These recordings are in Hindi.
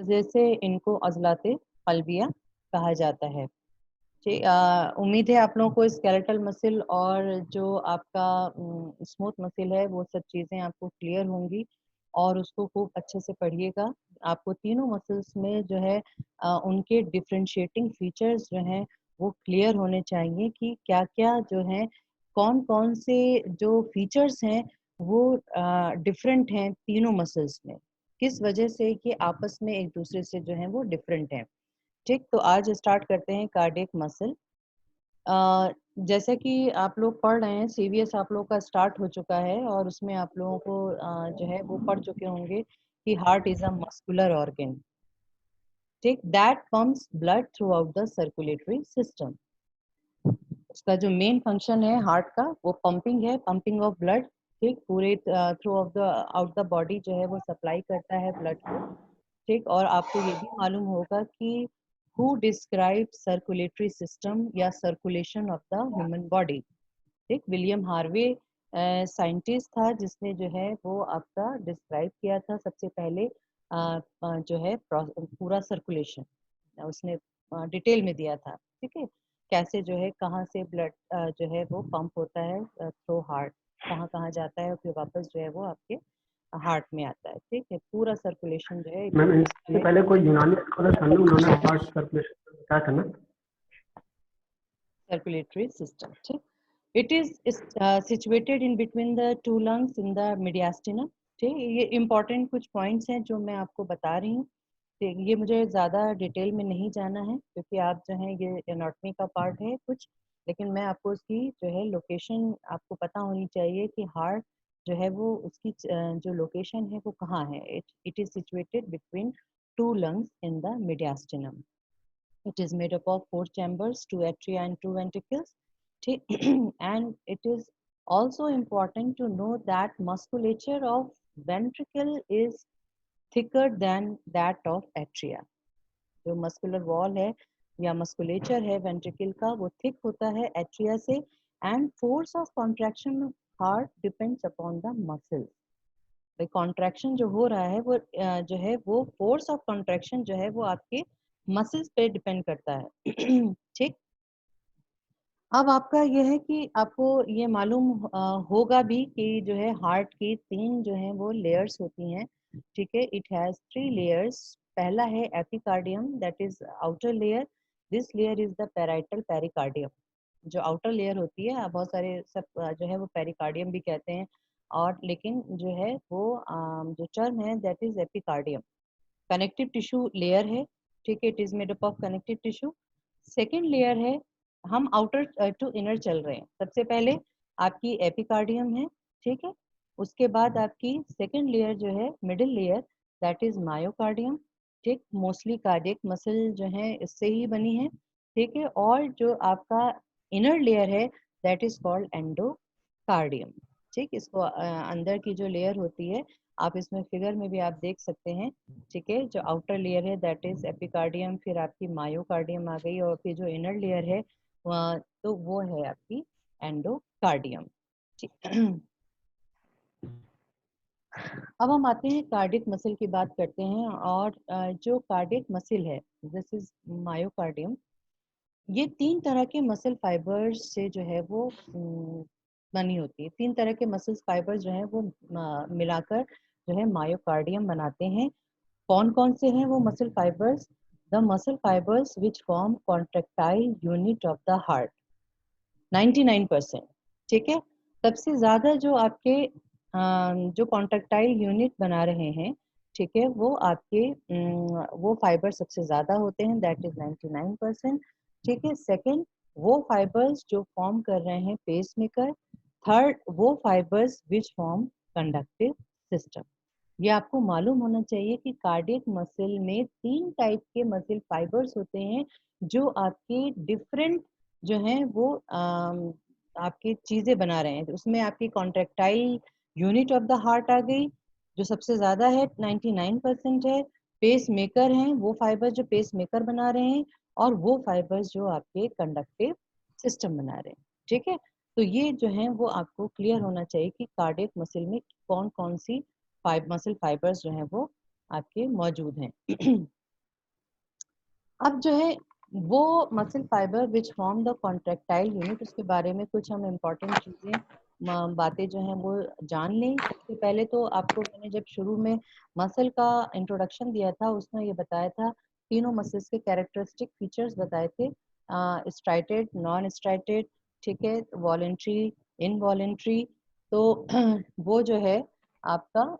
जैसे इनको अज़लाते क़ल्बिया कहा जाता है। उम्मीद है आप लोगों को स्केलेटल मसल और जो आपका स्मूथ मसल है वो सब चीज़ें आपको क्लियर होंगी और उसको खूब अच्छे से पढ़िएगा। आपको तीनों मसल्स में जो है उनके डिफरेंशिएटिंग फीचर्स जो हैं वो क्लियर होने चाहिए कि क्या-क्या जो है कौन-कौन से जो फीचर्स हैं वो डिफरेंट हैं तीनों मसल्स में। किस वजह से कि आपस में एक दूसरे से जो है वो डिफरेंट हैं। ठीक, तो आज स्टार्ट करते हैं कार्डियक मसल। अ, जैसे कि आप लोग पढ़ रहे हैं सीवीएस आप लोगों का स्टार्ट हो चुका है और उसमें आप लोगों को जो है वो पढ़ चुके होंगे कि heart is a muscular organ. ठीक, that pumps blood throughout the circulatory system. उसका जो मेन फंक्शन है हार्ट का वो पंपिंग है, पंपिंग ऑफ ब्लड। ठीक, पूरे through of the out the body जो है वो सप्लाई करता है ब्लड को। ठीक, और आपको ये भी मालूम होगा कि हु डिस्क्राइब सर्कुलेटरी सिस्टम या circulation of the human body. ठीक, विलियम हार्वे साइंटिस्ट था जिसने जो है वो आपका डिस्क्राइब किया था सबसे पहले जो है पूरा सर्कुलेशन उसने डिटेल में दिया था। ठीक है, कैसे जो है कहाँ से ब्लड जो है वो पंप होता है थ्रू हार्ट, कहाँ-कहाँ जाता है और फिर वापस जो है वो आपके हार्ट में आता है। ठीक है, पूरा सर्कुलेशन जो है इट मैम इज इससे पहले कोई यूनानी स्कॉलर था ना, उन्होंने हार्ट सर्कुलेशन बताया था ना। Circulatory system. ठीक, it is situated in between the two lungs in the mediastinum. ठीक, ये इंपॉर्टेंट कुछ पॉइंट्स हैं जो मैं आपको बता रही हूँ। ठीक, ये मुझे ज़्यादा डिटेल में नहीं जाना है क्योंकि आप जो है ये एनाटॉमी का पार्ट है कुछ, लेकिन मैं आपको उसकी जो है लोकेशन आपको पता होनी चाहिए कि हार्ट जो है वो उसकी जो लोकेशन है वो कहाँ है। It is situated between two lungs in the mediastinum. It is made up of 4 chambers, 2 atria and 2 ventricles. And it is also important to know that musculature of ventricle is thicker than that of atria. जो मस्कुलर वॉल है या मस्कुलेचर है वेंट्रिकल का वो थिक होता है एट्रिया से and force of contraction of heart depends upon the muscle. भाई कॉन्ट्रैक्शन जो हो रहा है वो जो है वो फोर्स ऑफ कॉन्ट्रैक्शन जो है वो आपके मसल्स पे डिपेंड करता है। ठीक, अब आपका ये है कि आपको ये मालूम होगा भी कि जो है हार्ट की 3 जो है वो लेयर्स होती हैं। ठीक है, इट हैज 3 लेयर्स। पहला है epicardium that is outer layer. This layer is the parietal pericardium. जो आउटर लेयर होती है बहुत सारे सब जो है वो पेरिकार्डियम भी कहते हैं और लेकिन जो है वो जो टर्म है that is epicardium. Connective tissue layer है। ठीक है, it is made up of connective tissue. Second layer है, हम आउटर टू इनर चल रहे हैं। सबसे पहले आपकी एपिकार्डियम है। ठीक है, उसके बाद आपकी सेकेंड लेयर जो है middle layer that is myocardium. ठीक, मोस्टली कार्डियक मसल जो है इससे ही बनी है। ठीक है, और जो आपका इनर लेयर है दैट इज कॉल्ड एंडोकार्डियम। ठीक, इसको अंदर की जो लेयर होती है आप इसमें फिगर में भी आप देख सकते हैं। ठीक है, जो आउटर लेयर है दैट इज एपिकार्डियम, फिर आपकी मायोकार्डियम आ गई और फिर जो इनर लेयर है तो वो है आपकी एंडोकार्डियम। ठीक, अब हम आते हैं कार्डियक मसल की बात करते हैं और जो कार्डियक मसल है दिस इज मायोकार्डियम। ये 3 तरह के मसल फाइबर्स से जो है वो बनी होती है। 3 तरह के मसल फाइबर्स जो है वो मिलाकर जो है मायोकार्डियम बनाते हैं। कौन-कौन से हैं वो muscle fibres? The muscle fibres which form contractile unit of the heart 99%। ठीक है, सबसे ज़्यादा जो आपके जो कॉन्ट्रैक्टाइल यूनिट बना रहे हैं, ठीक है, वो आपके वो फाइबर सबसे ज़्यादा होते हैं दैट इज 99%। ठीक है, सेकंड वो फाइबर्स जो फॉर्म कर रहे हैं पेसमेकर। थर्ड वो fibres which form conductive system. ये आपको मालूम होना चाहिए कि कार्डियक मसल में 3 टाइप के मसल फाइबर्स होते हैं जो आपके डिफरेंट जो हैं वो आपकी चीज़ें बना रहे हैं। उसमें आपकी contractile unit of the heart आ गई जो सबसे ज़्यादा है 99% है। पेस मेकर हैं वो फाइबर जो पेस मेकर बना रहे हैं और वो फाइबर्स जो आपके कंडक्टिव सिस्टम बना रहे हैं। ठीक है, तो ये जो है वो आपको क्लियर होना चाहिए कि कार्डियक मसल में कौन कौन सी मसल फाइबर्स जो हैं वो आपके मौजूद हैं। अब जो है वो muscle fibre which form the contractile unit, उसके बारे में कुछ हम इम्पोर्टेंट चीज़ें बातें जो हैं वो जान लें। सबसे पहले तो आपको मैंने जब शुरू में मसल का इंट्रोडक्शन दिया था उसमें ये बताया था, तीनों मसल्स के कैरेक्टरिस्टिक फीचर्स बताए थे, स्ट्राइटेड, नॉन स्ट्राइटेड, ठीक है, वॉलेंट्री, इनवॉलेंट्री। तो वो जो है आपका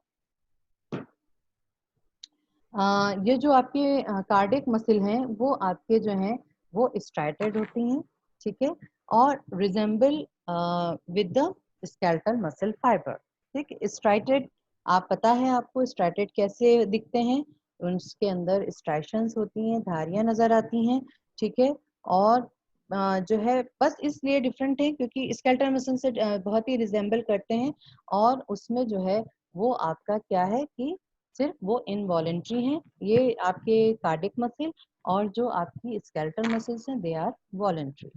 ये जो आपके कार्डियक मसल हैं वो आपके जो हैं वो स्ट्राइटेड होती हैं, ठीक है, और resemble with the skeletal muscle fibre. ठीक, स्ट्राइटेड, आप पता है आपको स्ट्राइटेड कैसे दिखते हैं, उसके अंदर स्ट्राइशंस होती हैं, धारियां नजर आती हैं, ठीक है, और जो है बस इसलिए डिफरेंट है क्योंकि स्केलेटल मसल से बहुत ही रिजेंबल करते हैं, और उसमें जो है वो आपका क्या है कि सिर्फ वो इनवॉलेंट्री हैं, ये आपके कार्डिक मसल, और जो आपकी स्केलेटल मसल्स हैं दे आर वॉलेंट्री।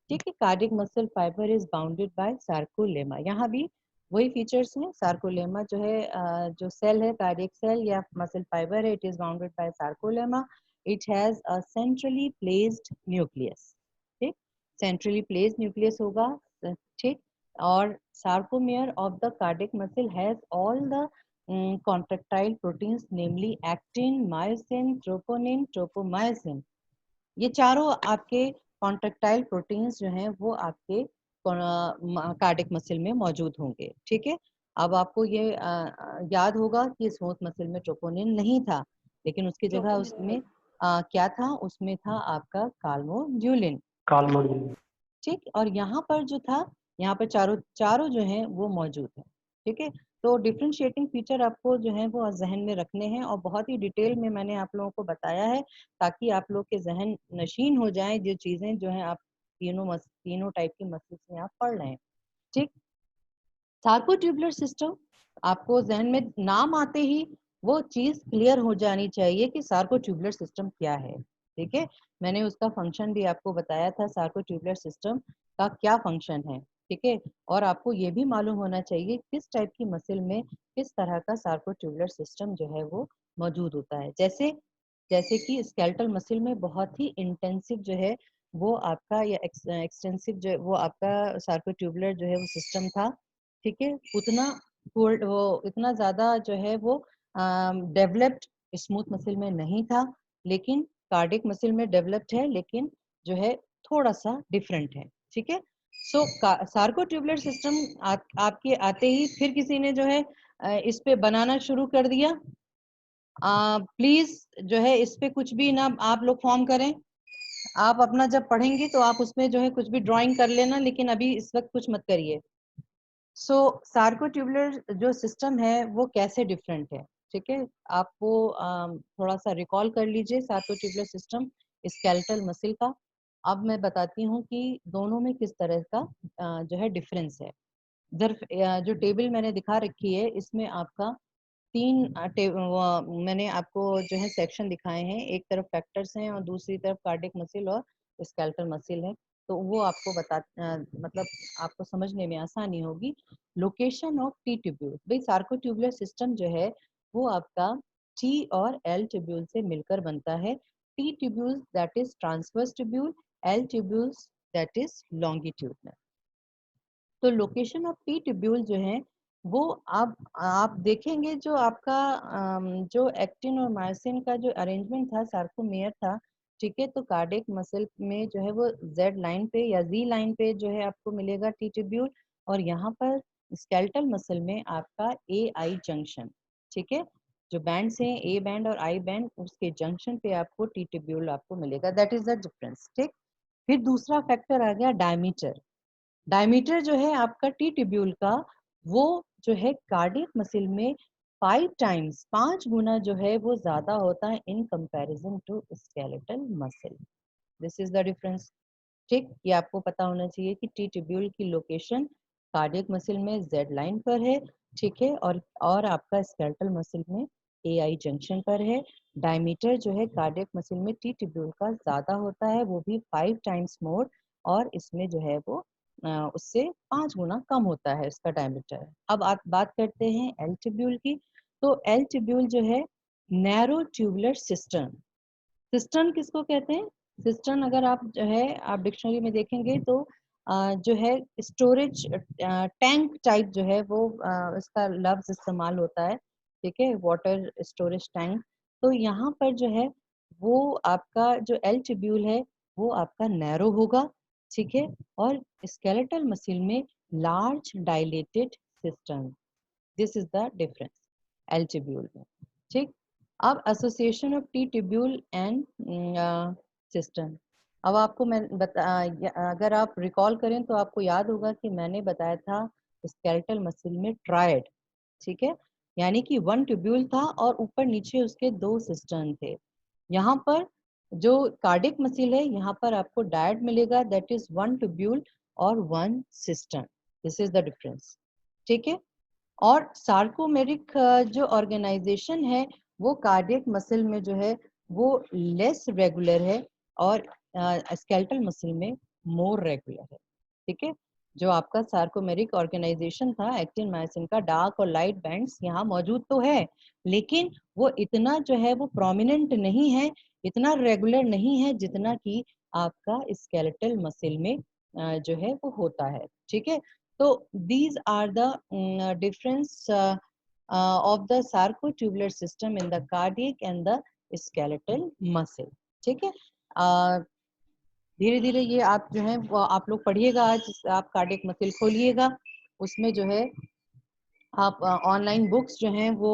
ठीक है, cardiac muscle fibre is bounded by sarcolemma, यहाँ भी वही फीचर्स हैं। सार्कोलेमा जो है जो सेल है, कार्डिक सेल या मसल फाइबर है, it is bounded by sarcolemma, it has a centrally placed nucleus. ठीक, सेंट्रली प्लेस्ड न्यूक्लियस होगा, ठीक, और sarcomere of the cardiac muscle has all the contractile proteins, namely actin, myosin, troponin, tropomyosin। ये चारों आपके कॉन्ट्रेक्टाइल प्रोटीन्स जो हैं वो आपके कार्डिक मसल में मौजूद होंगे। ठीक है, अब आपको ये याद होगा कि स्मूथ मसल में ट्रोपोनिन नहीं था, लेकिन उसकी जगह उसमें क्या था, उसमें था आपका काल्मोड्यूलिन। काल्मोड्यूलिन। ठीक, और यहाँ पर जो था, यहाँ पर चारों चारों जो हैं वो मौजूद हैं। ठीक है, तो डिफरेंशिएटिंग फीचर आपको जो है वो जहन में रखने हैं, और बहुत ही डिटेल में मैंने आप लोगों को बताया है ताकि आप लोग के जहन नशीन हो जाएं जो चीजें जो हैं आप तीनों टाइप की मसल्स में आप पढ़ रहे हैं। ठीक, सार्कोट्यूबुलर सिस्टम, आपको जहन में नाम आते ही वो चीज क्लियर हो जानी चाहिए कि सार्कोट्यूबुलर सिस्टम क्या है। ठीक है, मैंने उसका फंक्शन भी आपको बताया था, सार्कोट्यूबुलर सिस्टम का क्या फंक्शन है। ठीक है, और आपको ये भी मालूम होना चाहिए किस टाइप की मसल में किस तरह का सार्कोट्यूबुलर सिस्टम जो है वो मौजूद होता है। जैसे जैसे कि स्केलेटल मसल में बहुत ही इंटेंसिव जो है वो आपका, या एक्सटेंसिव जो वो आपका सार्कोट्यूबुलर जो है वो सिस्टम था। ठीक है, उतना वो इतना ज्यादा जो है वो डेवलप्ड स्मूथ मसल में नहीं था, लेकिन कार्डिक मसल में डेवलप्ड है, लेकिन जो है थोड़ा सा डिफरेंट है। ठीक है, सो सार्कोट्यूबुलर सिस्टम आपके आते ही फिर किसी ने जो है इस पे बनाना शुरू कर दिया। प्लीज जो है इस पे कुछ भी ना आप लोग फॉर्म करें, आप अपना जब पढ़ेंगे तो आप उसमें जो है कुछ भी ड्राइंग कर लेना, लेकिन अभी इस वक्त कुछ मत करिए। सो सार्कोट्यूबुलर जो सिस्टम है वो कैसे डिफरेंट है, ठीक है, आपको थोड़ा सा रिकॉल कर लीजिए सार्कोट्यूबुलर सिस्टम स्केलेटल मसल का। अब मैं बताती हूँ कि दोनों में किस तरह का जो है डिफरेंस है। इधर जो टेबल मैंने दिखा रखी है इसमें आपका तीन मैंने आपको जो है सेक्शन दिखाए हैं, एक तरफ फैक्टर्स हैं और दूसरी तरफ कार्डिक मसल और स्केलेटल मसल है। तो वो आपको मतलब आपको समझने में आसानी होगी। लोकेशन ऑफ टी ट्यूब्यूल, भाई सार्कोट्यूबुलर सिस्टम जो है वो आपका टी और एल ट्यूब्यूल से मिलकर बनता है। T tubule that is transverse tubule, L tubules that is longitudinal. तो लोकेशन ऑफ टी ट्यूब्यूल जो है वो आप देखेंगे जो आपका जो एक्टिन और मायोसिन का जो अरेंजमेंट था, सार्कोमेयर था। ठीक है, तो कार्डियक मसल में जो है वो जेड लाइन पे या जी लाइन पे जो है आपको मिलेगा टी ट्यूब्यूल, और यहाँ पर स्केलेटल मसल में आपका ए आई जंक्शन। ठीक है, जो बैंड्स हैं ए बैंड और आई बैंड, उसके जंक्शन पे आपको टी ट्यूब्यूल आपको मिलेगा, दैट इज द डिफरेंस। ठीक, फिर दूसरा फैक्टर आ गया डायमीटर। डायमीटर जो है आपका टी ट्यूब्यूल का, वो जो है कार्डियक मसल में 5 टाइम्स, 5 गुना जो है वो ज्यादा होता है in comparison to skeletal muscle. This is the difference. ठीक, ये आपको पता होना चाहिए कि टी ट्यूब्यूल की लोकेशन कार्डियक मसल में जेड लाइन पर है, ठीक है, और आपका स्केलेटल मसल में ए आई जंक्शन पर है। डायमीटर जो है कार्डियक मसल में टी ट्यूब्यूल का ज्यादा होता है, वो भी 5 टाइम्स मोर, और इसमें जो है वो उससे 5 गुना कम होता है इसका डायमीटर। अब आप बात करते हैं एल ट्यूब्यूल की। तो एल ट्यूब्यूल जो है नैरो ट्यूबुलर सिस्टर्न। सिस्टर्न किसको कहते हैं? सिस्टर्न अगर आप जो है आप डिक्शनरी में देखेंगे तो जो है स्टोरेज टैंक टाइप जो है वो इसका लफ्ज इस्तेमाल होता है, ठीक है, वाटर स्टोरेज टैंक। तो यहाँ पर जो है वो आपका जो एल ट्यूब्यूल है वो आपका नैरो होगा, ठीक है, और स्केलेटल मसल में large dilated cistern. This is the difference L tubule में, ठीक। अब association of T tubule and cistern. अब आपको मैं अगर आप रिकॉल करें तो आपको याद होगा कि मैंने बताया था स्केलेटल मसल में ट्रायड, ठीक है, यानी कि वन ट्यूब्यूल था और ऊपर नीचे उसके दो सिस्टर्न थे। यहाँ पर जो कार्डिक मसल है यहाँ पर आपको डायड मिलेगा, दैट इज वन ट्यूब्यूल और one cistern. This is the difference, ठीक है। और सार्कोमेरिक जो ऑर्गेनाइजेशन है वो कार्डियक मसल में जो है वो लेस रेगुलर है और स्केलेटल मसल में मोर रेगुलर है, ठीक है। जो आपका सार्कोमेरिक ऑर्गेनाइजेशन था एक्टिन मायोसिन का, डार्क और लाइट बैंड्स यहाँ मौजूद तो है लेकिन वो इतना जो है वो प्रोमिनेंट नहीं है, इतना रेगुलर नहीं है जितना कि आपका स्केलेटल मसल में जो है वो होता है, ठीक है। तो these are the difference of the sarcotubular system in the cardiac and the skeletal muscle, ठीक है। धीरे धीरे ये आप जो है वो आप लोग पढ़िएगा, आज आप कार्डियक मसल खोलिएगा, उसमें जो है आप ऑनलाइन बुक्स जो हैं वो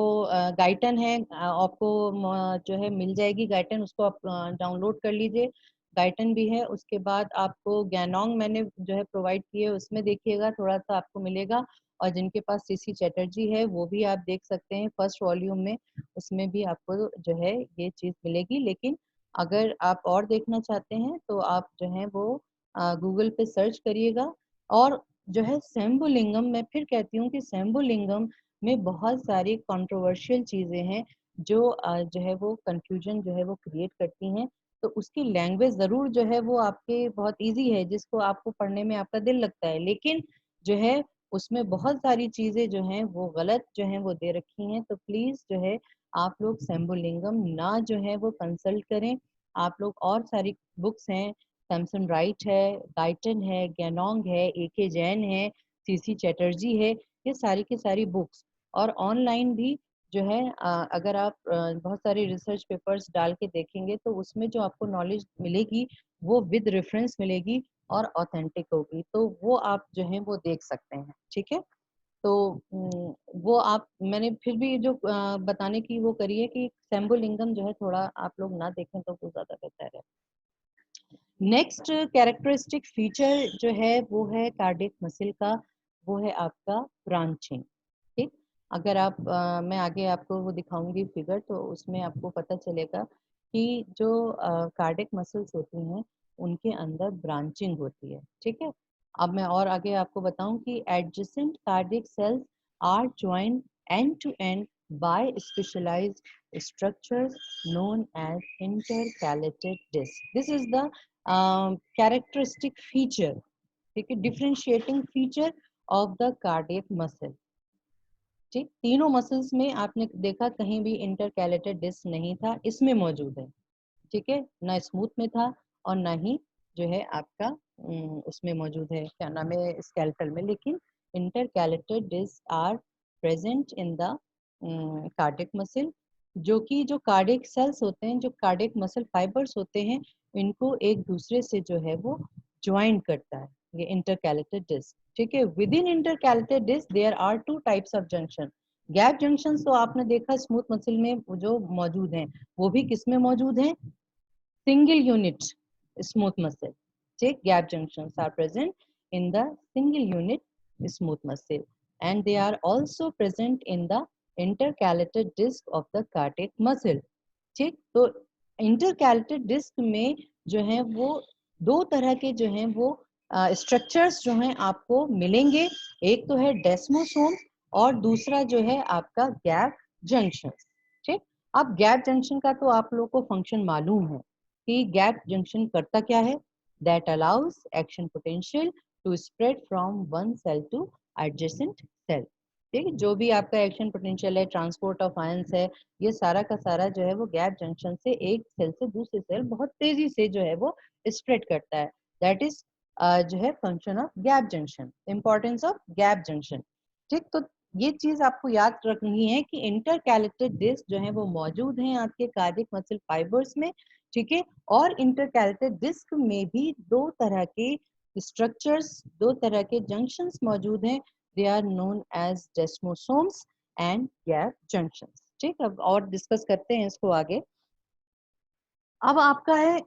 गाइटन है आपको जो है मिल जाएगी गाइटन, उसको आप डाउनलोड कर लीजिए, गाइटन भी है। उसके बाद आपको गैनोंग मैंने जो है प्रोवाइड किए उसमें देखिएगा, थोड़ा सा आपको मिलेगा। और जिनके पास सीसी चैटर्जी है वो भी आप देख सकते हैं फर्स्ट वॉल्यूम में, उसमें भी आपको जो है ये चीज़ मिलेगी। लेकिन अगर आप और देखना चाहते हैं तो आप जो है वो गूगल पे सर्च करिएगा। और जो है शंभुलिंगम, मैं फिर कहती हूँ कि शंभुलिंगम में बहुत सारी कंट्रोवर्शियल चीजें हैं जो जो है वो कंफ्यूजन जो है वो क्रिएट करती हैं। तो उसकी लैंग्वेज जरूर जो है वो आपके बहुत इजी है, जिसको आपको पढ़ने में आपका दिल लगता है, लेकिन जो है उसमें बहुत सारी चीजें जो हैं वो गलत जो हैं वो दे रखी हैं। तो प्लीज जो है आप लोग शंभुलिंगम ना जो है वो कंसल्ट करें। आप लोग और सारी बुक्स हैं, सैमसन राइट है, गाइटन है, गैनोंग है, एके जैन है, सीसी चैटर्जी है, ये सारी की सारी बुक्स। और ऑनलाइन भी जो है अगर आप बहुत सारे रिसर्च पेपर्स डाल के देखेंगे तो उसमें जो आपको नॉलेज मिलेगी वो विद रेफरेंस मिलेगी और ऑथेंटिक होगी, तो वो आप जो है वो देख सकते हैं, ठीक है। तो वो आप मैंने फिर भी जो बताने की वो करी है कि शंभुलिंगम जो है थोड़ा आप लोग ना देखें तो वो ज्यादा बेहतर है। नेक्स्ट कैरेक्टरिस्टिक फीचर जो है वो है कार्डियक मसल का, वो है आपका ब्रांचिंग, ठीक। अगर आप मैं आगे आपको वो दिखाऊंगी फिगर, तो उसमें आपको पता चलेगा कि जो कार्डियक मसल्स होती हैं उनके अंदर ब्रांचिंग होती है, ठीक है। अब मैं और आगे आपको बताऊं कि adjacent cardiac sales are joined and to and bye specialised structures known as intercalated disc. This is the characteristic feature, ठीक है, differentiating feature of the cardiac muscle, ठीक। तीनों मसल्स में आपने देखा कहीं भी इंटरकैलेटेड डिस्क नहीं था, इसमें मौजूद है, ठीक है, ना स्मूथ में था और ना ही जो है आपका उसमें मौजूद है, क्या नाम है, स्केलेटल में। लेकिन intercalated disk are present in the cardiac muscle, जो कि जो कार्डियक सेल्स होते हैं, जो कार्डियक मसल फाइबर्स होते हैं, इनको एक दूसरे से जो है वो ज्वाइन करता है ये इंटरकैलेटेड डिस्क, ठीक है। With in intercalated disc there are two types of junction. Gap junction तो आपने देखा स्मूथ मसल में जो मौजूद हैं, वो भी किस में मौजूद हैं, single unit smooth muscle, take gap junctions are present in the single unit smooth muscle and they are also present in the intercalated disc of the cardiac muscle, ठीक। तो इंटरकैलेटेड डिस्क में जो है वो दो तरह के जो हैं वो स्ट्रक्चर्स जो हैं आपको मिलेंगे, एक तो है डेस्मोसोम और दूसरा जो है आपका गैप जंक्शन, ठीक। अब गैप जंक्शन का तो आप लोगों को फंक्शन मालूम है कि गैप जंक्शन करता क्या है, that allows action potential to spread from one cell two adjacent cell, ठीक है, जो भी आपका एक्शन पोटेंशियल है, ट्रांसपोर्ट ऑफ आयंस है, ये सारा का सारा जो है वो गैप जंक्शन से एक सेल से दूसरे सेल बहुत तेजी से जो है वो स्प्रेड करता है। दैट इज जो है function of gap junction, importance of gap junction. ठीक, तो ये चीज आपको याद रखनी है कि इंटरकैलेटेड डिस्क जो है वो मौजूद हैं आपके कार्डियक मसल फाइबर्स में। ठीक है, और इंटरकैलेटेड डिस्क में भी दो तरह के स्ट्रक्चर्स, दो तरह के जंक्शंस मौजूद हैं। They are known as desmosomes and gap junctions। ठीक, अब और डिस्कस करते हैं इसको आगे। अब आपका है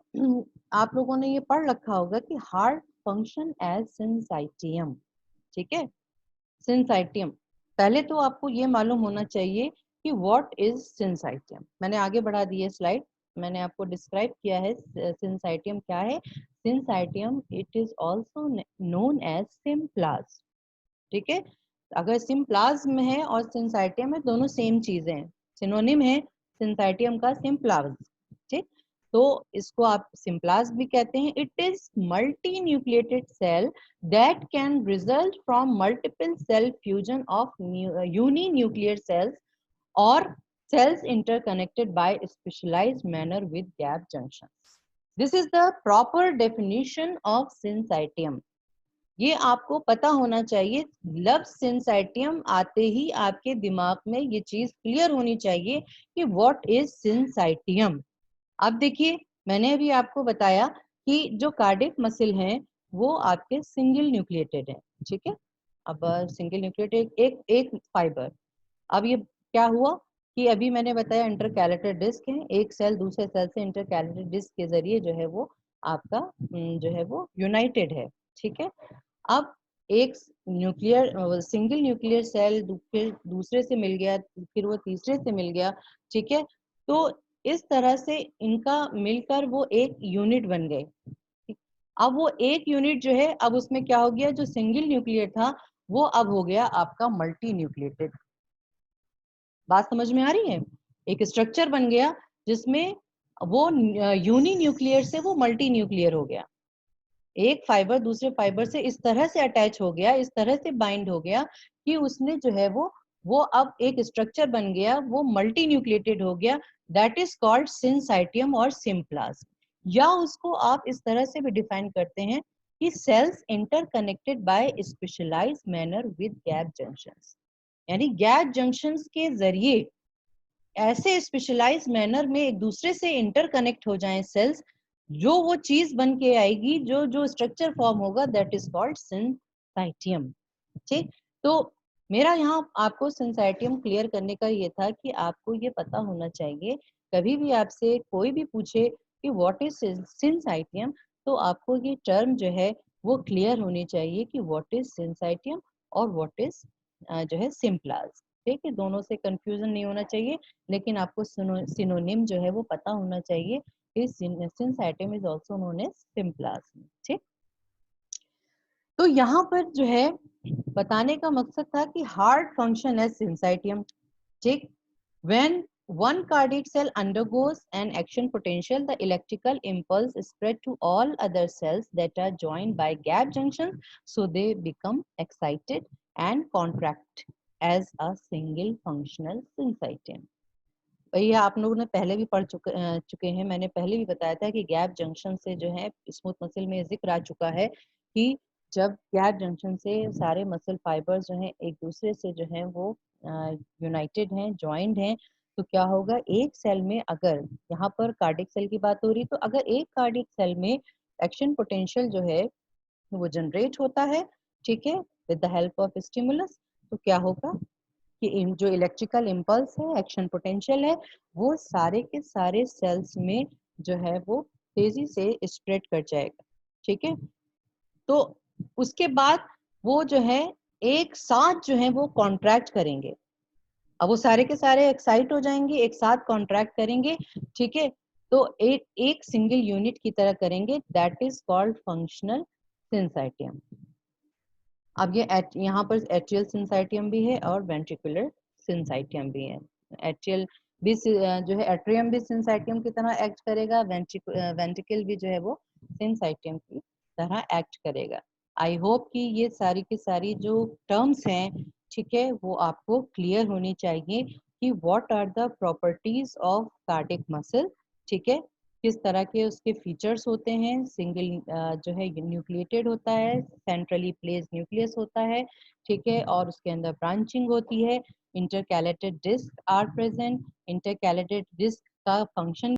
आप लोगों ने ये पढ़ रखा होगा कि हार्ट फंक्शन एज सिंसाइटियम। ठीक है, सिंसाइटियम, पहले तो आपको ये मालूम होना चाहिए कि व्हाट इज सिंसाइटियम। मैंने आगे बढ़ा दी है स्लाइड, मैंने आपको डिस्क्राइब किया है सिंसाइटियम क्या है। Syncytium it is also known as symplasm. ठीक है, अगर सिम्प्लाज्म है और सिंसाइटियम है, दोनों सेम चीजें हैं, सिनोनिम है सिंसाइटियम का सिम्प्लाज्म। ठीक, तो इसको आप सिम्प्लाज्म भी कहते हैं। It is multi nucleated cell that can result from multiple cell fusion of uni nuclear sales और cells interconnected by specialized manner with gap junctions। This is the proper definition of syncytium। ये आपको पता होना चाहिए, लफ्ज सिंसाइटियम आते ही आपके दिमाग में ये चीज क्लियर होनी चाहिए कि व्हाट इज सिंसाइटियम। अब देखिए, मैंने अभी आपको बताया कि जो कार्डियक मसल हैं वो आपके सिंगल न्यूक्लिएटेड हैं। ठीक है, अब सिंगल न्यूक्लिएटेड एक एक फाइबर। अब ये क्या हुआ कि अभी मैंने बताया इंटरकैलेटेड डिस्क है, एक सेल दूसरे सेल से इंटरकैलेटेड डिस्क के जरिए जो है वो आपका जो है वो यूनाइटेड है। ठीक है, अब एक न्यूक्लियर सिंगल न्यूक्लियर सेल फिर दूसरे से मिल गया, फिर वो तीसरे से मिल गया। ठीक है, तो इस तरह से इनका मिलकर वो एक यूनिट बन गए। अब वो एक यूनिट जो है, अब उसमें क्या हो गया, जो सिंगल न्यूक्लियर था वो अब हो गया आपका मल्टी न्यूक्लिएटेड। बात समझ में आ रही है? एक स्ट्रक्चर बन गया जिसमें वो यूनी न्यूक्लियर से वो मल्टी न्यूक्लियर हो गया। एक फाइबर दूसरे फाइबर से इस तरह से अटैच हो गया, इस तरह से बाइंड हो गया कि उसने जो है वो अब एक स्ट्रक्चर बन गया, वो मल्टी न्यूक्लिएटेड हो गया। दैट इज कॉल्ड सिंसाइटियम और सिम्प्लाज्म। या उसको आप इस तरह से भी डिफाइन करते हैं कि sales interconnected bye specialised manner with gap junctions. यानी गैप जंक्शंस के जरिए ऐसे स्पेशलाइज मैनर में एक दूसरे से इंटरकनेक्ट हो जाएं सेल्स, जो वो चीज बन के आएगी, जो जो स्ट्रक्चर फॉर्म होगा, दैट इज कॉल्ड सिंसाइटियम। ठीक, तो मेरा यहाँ आपको सिंसाइटियम क्लियर करने का ये था कि आपको ये पता होना चाहिए, कभी भी आपसे कोई भी पूछे कि व्हाट इज सिंसाइटियम, तो आपको ये टर्म जो है वो क्लियर होनी चाहिए कि व्हाट इज सिंसाइटियम और व्हाट इज जो है सिम्प्लाज्म। ठीक है, दोनों से कंफ्यूजन नहीं होना चाहिए, लेकिन आपको सिनोनिम जो है वो पता होना चाहिए कि सिंसाइटियम is also known as symplasm. ठीक, तो यहाँ पर जो है बताने का मकसद था कि हार्ट फंक्शन एज सिंसाइटियम। ठीक, when one cardiac cell undergoes an action potential, the electrical impulse is spread to all other cells that are joined by gap junctions, so they become excited and contract as a single functional syncytium। भैया आप लोगों ने पहले भी पढ़ चुके हैं, मैंने पहले भी बताया था कि गैप जंक्शन से जो है स्मूथ मसल में जिक्र आ चुका है कि जब गैप जंक्शन से सारे मसल फाइबर्स जो हैं एक दूसरे से जो है वो यूनाइटेड हैं, जॉइंड हैं, तो क्या होगा, एक सेल में, अगर यहाँ पर कार्डियक सेल की बात हो रही, तो अगर एक कार्डियक सेल में एक्शन पोटेंशियल जो है वो जनरेट होता है, ठीक है, with the help of stimulus, तो क्या होगा कि जो इलेक्ट्रिकल इम्पल्स है, एक्शन पोटेंशियल है, वो सारे के सारे सेल्स में जो है वो तेजी से स्प्रेड कर जाएगा। ठीक है, तो उसके बाद वो जो है एक साथ जो है वो कॉन्ट्रैक्ट करेंगे। अब वो सारे के सारे एक्साइट हो जाएंगे, एक साथ कॉन्ट्रैक्ट करेंगे। ठीक है, तो एक सिंगल यूनिट की तरह करेंगे, दैट इज कॉल्ड फंक्शनल सिंसाइटियम। अब ये यहाँ पर एट्रियल सिंसाइटियम भी है और वेंट्रिकुलर सिंसाइटियम भी है। एट्रियल भी जो है एट्रियम भी सिंसाइटियम की तरह एक्ट करेगा, वेंट्रिकल भी जो है वो सिंसाइटियम की तरह एक्ट करेगा। आई होप कि ये सारी की सारी जो टर्म्स हैं ठीक है, वो आपको क्लियर होनी चाहिए कि what are the properties of cardiac muscle. ठीक है, किस तरह के उसके फीचर्स होते हैं। सिंगल जो है न्यूक्लिएटेड होता है, सेंट्रली प्लेस्ड न्यूक्लियस होता है। ठीक है, और उसके अंदर ब्रांचिंग होती है। Intercalated disk are present. Intercalated disc का फंक्शन